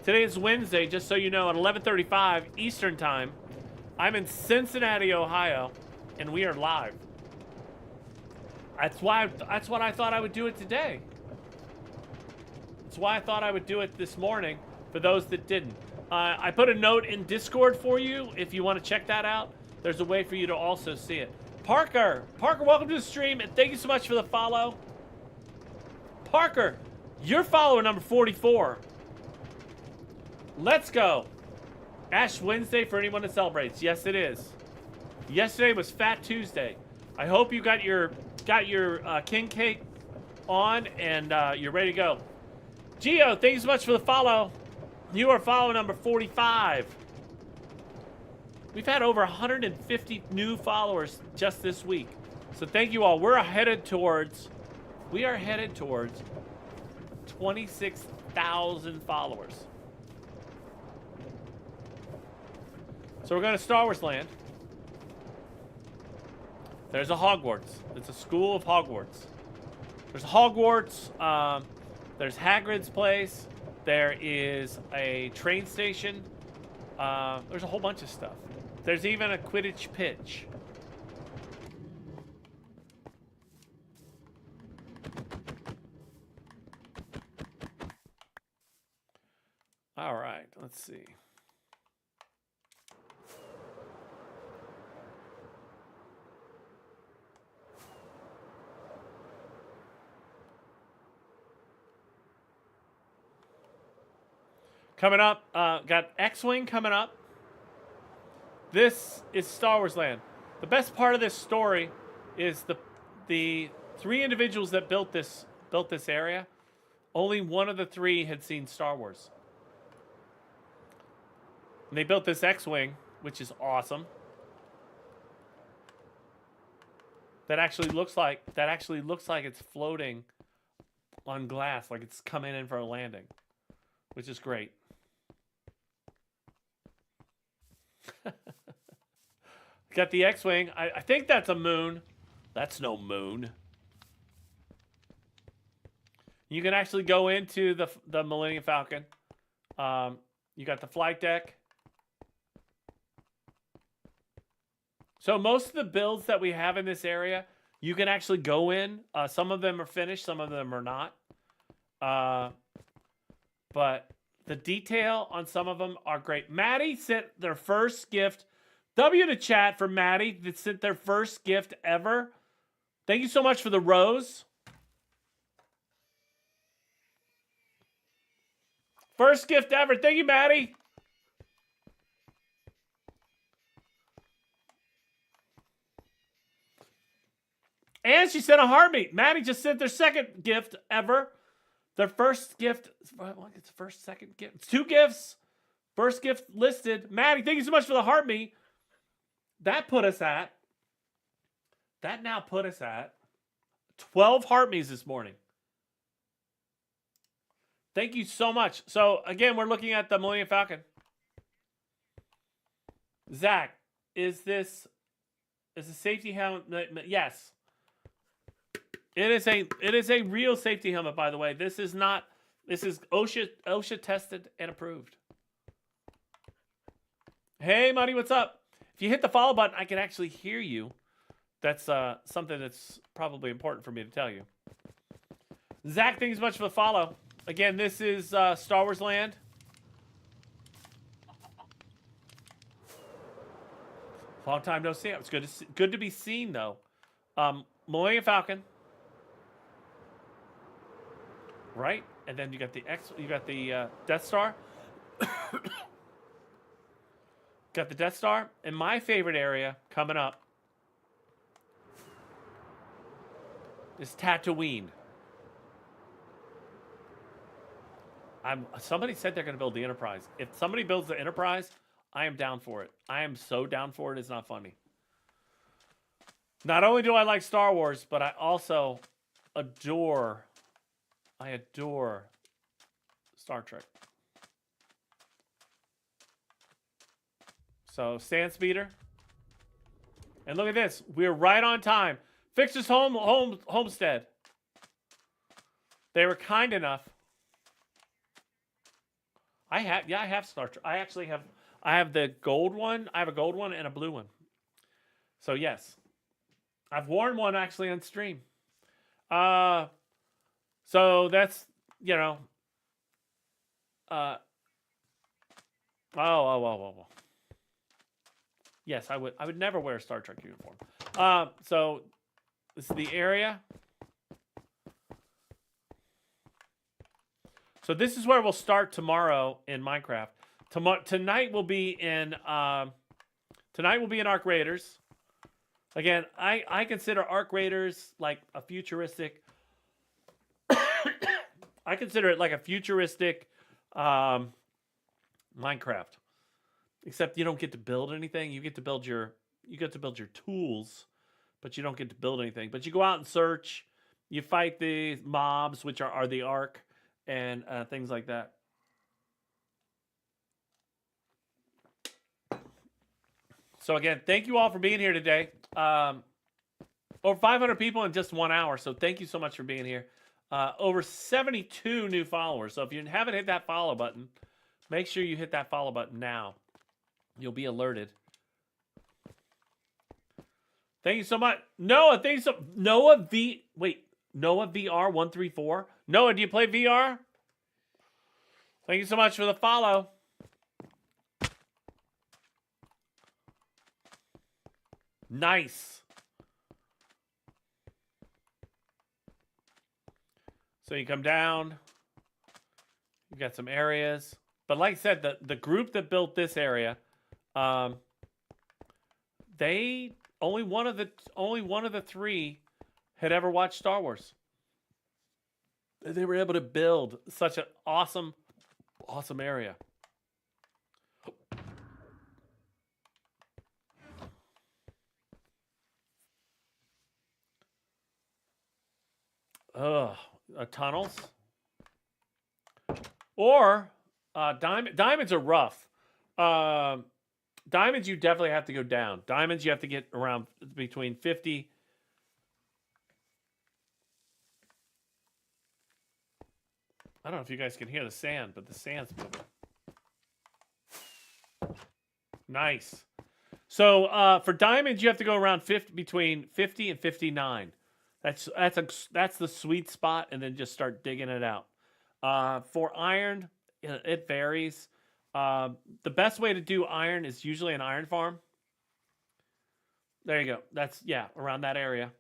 Today is Wednesday, just so you know, at 11:35 Eastern Time. I'm in Cincinnati, Ohio, and we are live. That's what I thought I would do it today. That's why I thought I would do it this morning for those that didn't. I put a note in Discord for you if you want to check that out. There's a way for you to also see it. Parker, welcome to the stream, and thank you so much for the follow. Parker, you're follower number 44. Let's go. Ash Wednesday for anyone that celebrates. Yes, it is. Yesterday was Fat Tuesday. I hope you got your king cake on and you're ready to go. Gio, thank you so much for the follow. You are follow number 45. We've had over 150 new followers just this week. So thank you all. We are headed towards 26,000 followers. So we're going to Star Wars Land. There's a Hogwarts. It's a school of Hogwarts. There's Hogwarts. There's Hagrid's place. There is a train station. There's a whole bunch of stuff. There's even a Quidditch pitch. All right, let's see. Coming up, got X-Wing coming up. This is Star Wars Land. The best part of this story is the three individuals that built this area. Only one of the three had seen Star Wars. And they built this X-Wing, which is awesome. That actually looks like it's floating on glass, like it's coming in for a landing, which is great. Got the X-Wing. I think that's a moon. That's no moon. You can actually go into the Millennium Falcon. You got the flight deck. So most of the builds that we have in this area, you can actually go in. Some of them are finished. Some of them are not. But the detail on some of them are great. Maddie sent their first gift. W to chat for Maddie that sent their first gift ever. Thank you so much for the rose. First gift ever. Thank you, Maddie. And she sent a heartbeat. Maddie just sent their second gift ever. Their first gift. It's first, second gift. It's 2 gifts. First gift listed. Maddie, thank you so much for the heartbeat. That now put us at 12 heartbeats this morning. Thank you so much. So, again, we're looking at the Millennium Falcon. Zach, is a safety helmet? Yes. It is a real safety helmet, by the way. This is OSHA tested and approved. Hey, Muddy, what's up? If you hit the follow button, I can actually hear you. That's something that's probably important for me to tell you. Zach, thanks so much for the follow. Again, this is Star Wars Land. Long time no see. It's good to be seen though. Millennium Falcon, right? And then you got the Death Star. Got the Death Star. And my favorite area coming up is Tatooine. Somebody said they're going to build the Enterprise. If somebody builds the Enterprise, I am down for it. I am so down for it. It's not funny. Not only do I like Star Wars, but I also adore Star Trek. So, Sand Speeder. And look at this. We're right on time. Fixer's Homestead. They were kind enough. I have Star Trek. I have the gold one. I have a gold one and a blue one. So, yes. I've worn one actually on stream. So that's, you know, uh, oh. Yes, I would. I would never wear a Star Trek uniform. So this is the area. So this is where we'll start tomorrow in Minecraft. Tonight will be in Arc Raiders. Again, I consider Arc Raiders like a futuristic. I consider it like a futuristic Minecraft. Except you don't get to build anything. You get to build your tools, but you don't get to build anything. But you go out and search. You fight the mobs, which are the Ark, and things like that. So again, thank you all for being here today. Over 500 people in just 1 hour. So thank you so much for being here. Over 72 new followers. So if you haven't hit that follow button, make sure you hit that follow button now. You'll be alerted. Thank you so much. Noah, thanks so Noah VR134. Noah, do you play VR? Thank you so much for the follow. Nice. So you come down. You got some areas. But like I said, the group that built this area, they only one of the three had ever watched Star Wars. They were able to build such an awesome area. Tunnels. Or diamonds are rough. Diamonds, you definitely have to go down. Diamonds, you have to get around between 50. I don't know if you guys can hear the sand, but the sand's moving. Nice. So for diamonds, you have to go around between 50 and 59. That's the sweet spot, and then just start digging it out. For iron, it varies. The best way to do iron is usually an iron farm. There you go. That's around that area.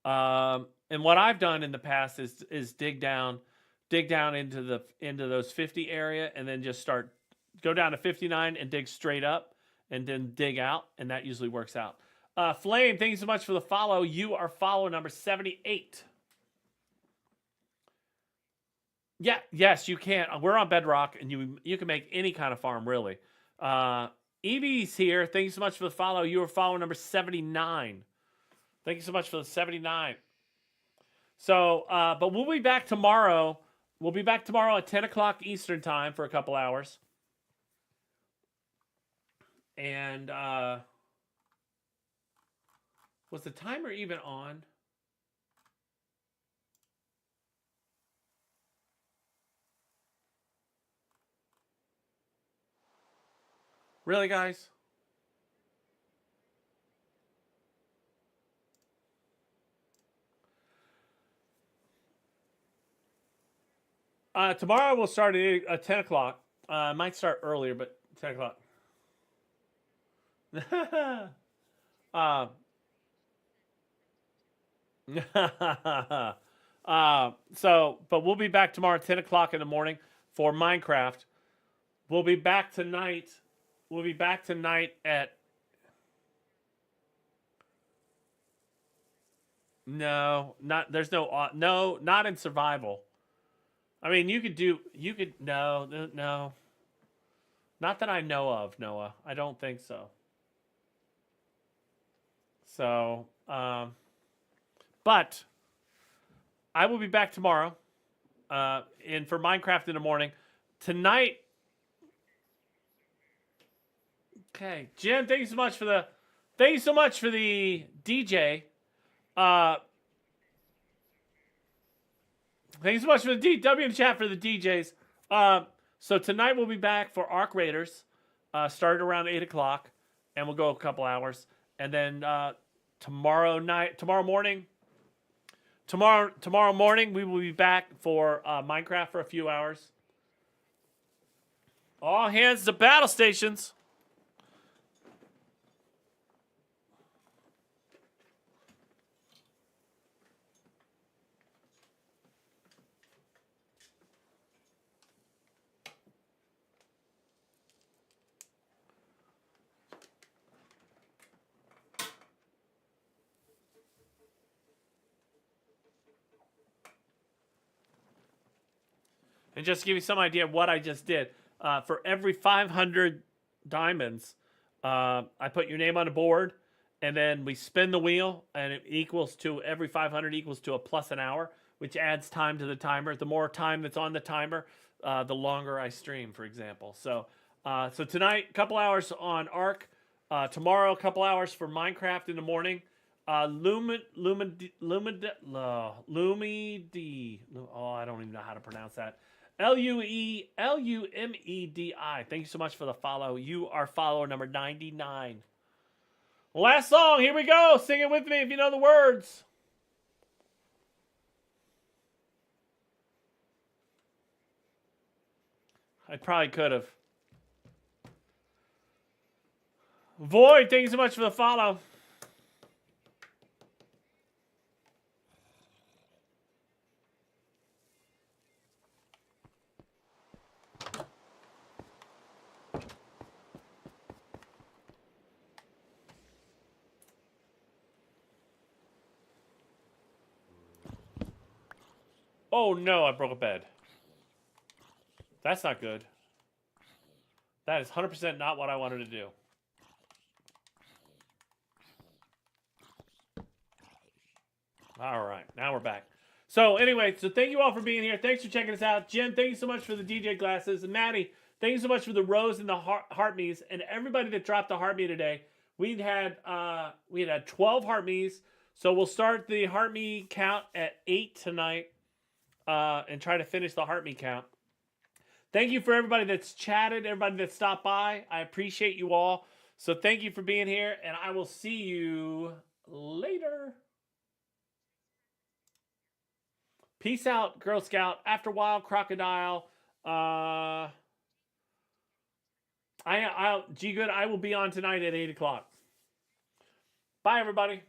And what I've done in the past is dig down into those 50 area, and then just go down to 59 and dig straight up, and then dig out, and that usually works out. Flame, thank you so much for the follow. You are follow number 78. Yeah, yes, you can. We're on Bedrock, and you can make any kind of farm, really. Evie's here. Thank you so much for the follow. You are follow number 79. Thank you so much for the 79. So, but we'll be back tomorrow. We'll be back tomorrow at 10 o'clock Eastern time for a couple hours. And was the timer even on? Really, guys? Tomorrow we'll start at 10 o'clock. Might start earlier, but 10 o'clock. But we'll be back tomorrow at 10 o'clock in the morning for Minecraft. We'll be back tonight. We'll be back tonight at... No, not in survival. I mean, no. Not that I know of, Noah. I don't think so. So, but I will be back tomorrow, and for Minecraft in the morning. Tonight, okay, Jim, thank you so much for the DJ. Thank you so much for the DW in chat for the DJs. So tonight we'll be back for Arc Raiders, started around 8 o'clock, and we'll go a couple hours. And then tomorrow morning, tomorrow morning we will be back for Minecraft for a few hours. All hands to battle stations. And just to give you some idea of what I just did, for every 500 diamonds, I put your name on the board, and then we spin the wheel, and it equals to every 500 equals to a plus an hour, which adds time to the timer. The more time that's on the timer, the longer I stream, for example. So tonight, a couple hours on Ark. Tomorrow, a couple hours for Minecraft in the morning. Lumi D. Oh, I don't even know how to pronounce that. Lumedi. Thank you so much for the follow. You are follower number 99. Last song. Here we go. Sing it with me if you know the words. I probably could have. Void, thank you so much for the follow. Oh no, I broke a bed. That's not good. That is 100% not what I wanted to do. All right, now we're back. So anyway, thank you all for being here. Thanks for checking us out. Jen, thank you so much for the DJ glasses. And Maddie, thank you so much for the rose and the heart me's. And everybody that dropped the heart me today, we had 12 heart me's. So we'll start the heart me count at 8 tonight, and try to finish the heart me count. Thank you for everybody that's chatted, everybody that stopped by. I appreciate you all. So thank you for being here, and I will see you later. Peace out, Girl Scout. After a while, Crocodile. G Good. I will be on tonight at 8 o'clock. Bye, everybody.